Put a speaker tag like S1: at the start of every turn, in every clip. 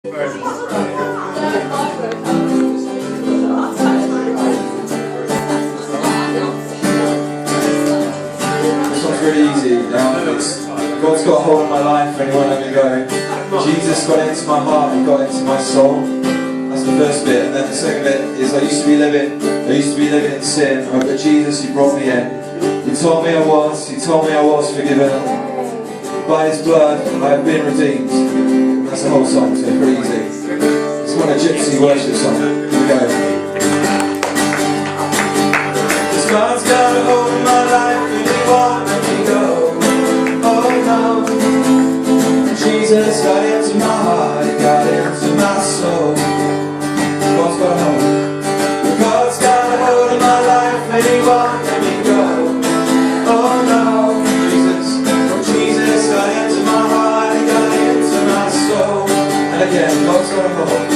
S1: Really easy. God's got a hold of my life and He won't let me go. Jesus got into my heart and got into my soul. That's the first bit. And then the second bit is I used to be living in sin, but Jesus, You brought me in. You told me I was forgiven. By His blood I have been redeemed. And that's the whole song, so pretty easy. It's one a gypsy worship song. Here we go. God's got a hold of my life and He won't let me go. Oh no. Jesus got into my heart, He got into my soul. God's got a hold. God's got a hold of my life and He won't let me go. Oh no. Jesus got into my heart, He got into my soul. And again, God's got a hold.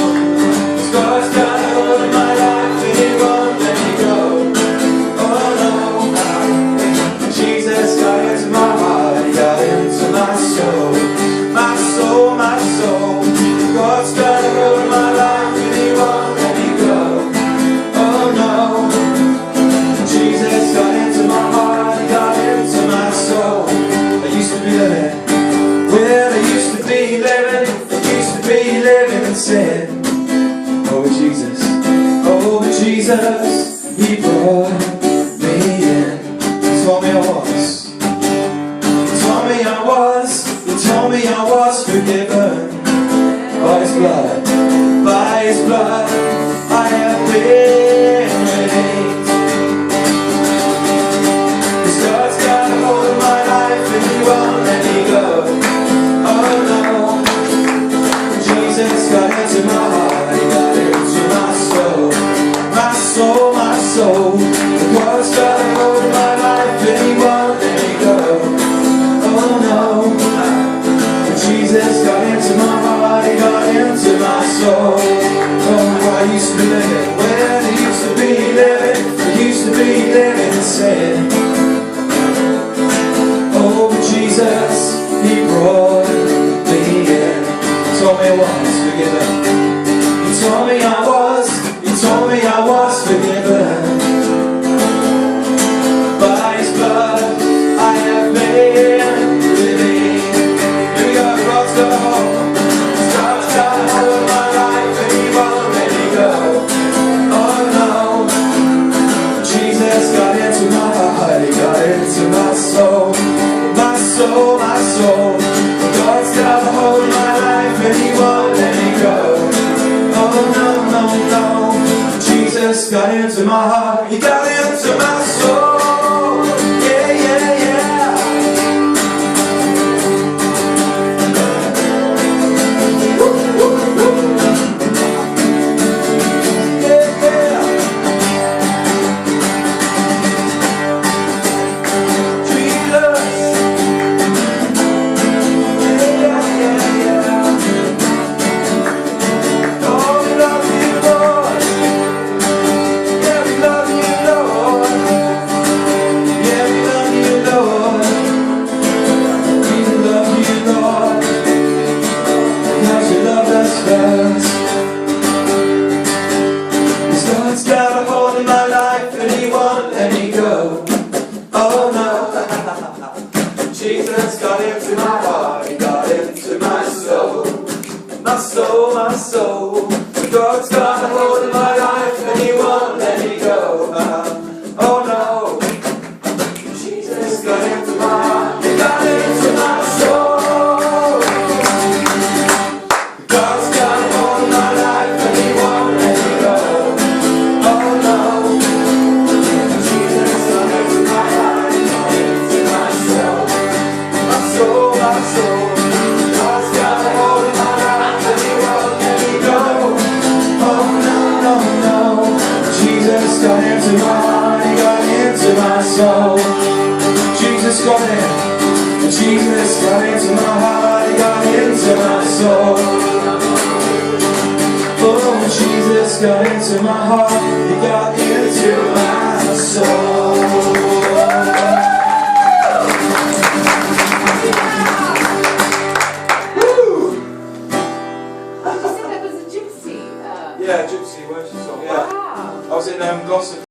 S1: God's got a hold of my life and He won't let me go. Jesus got into my heart, He got into my soul. My soul, my soul. God's got a hold of my life and He won't let me go. Oh no. Jesus got into my heart, He got into my soul. I used to be living, well I used to be living in sin. Oh Jesus, He brought me in. He told me I was forgiven. By His blood, I have been redeemed. God's got a hold of my life and He won't let me go. Oh no. Jesus got into my heart, He got into my soul. My soul, my soul. God's got a hold of my life and He won't let me go. Oh no. Jesus got into my heart, He got into my soul. Oh, I used to be living, well I used to be living in sin. Oh, but Jesus, He brought me in. He told me I was forgiven. He told me I was forgiven. By His blood I have been redeemed. Here we go, God's got a hold. God's got a hold of my life and He won't let me go. Oh no. Jesus got into my heart, He got into my soul. My soul, my soul. God's got a hold of my life and He won't let me go. Oh no, no, no. Jesus got into my heart, He got into my soul. Yeah, yeah, yeah. Woo, woo, woo. Yeah, yeah. Jesus. Yeah, yeah, yeah. Oh, we love You, Lord. Yeah, we love You, Lord. Yeah, we love You, Lord. We love You, Lord. Because You loved us first. God's got a hold of my life and He won't let me go. Oh no. Jesus got into my heart, He got into my soul. My soul, my soul. God's got a hold of my life and He won't let me go. Oh no. Jesus got into my heart, He got into my soul. God's got a hold of my life and He won't let me go. Oh no. Jesus got into my heart, He got into my soul. My soul, my soul. God's got a hold of my life and He won't let me go. Oh no, no, no. Jesus got into my heart, He got into my soul. Jesus got in. Jesus got into my heart, He got into my soul. Oh, Jesus got into my heart, He got into my soul. Woo! Yeah, gypsy worship song. Yeah.
S2: Wow.
S1: I was in Gloucester.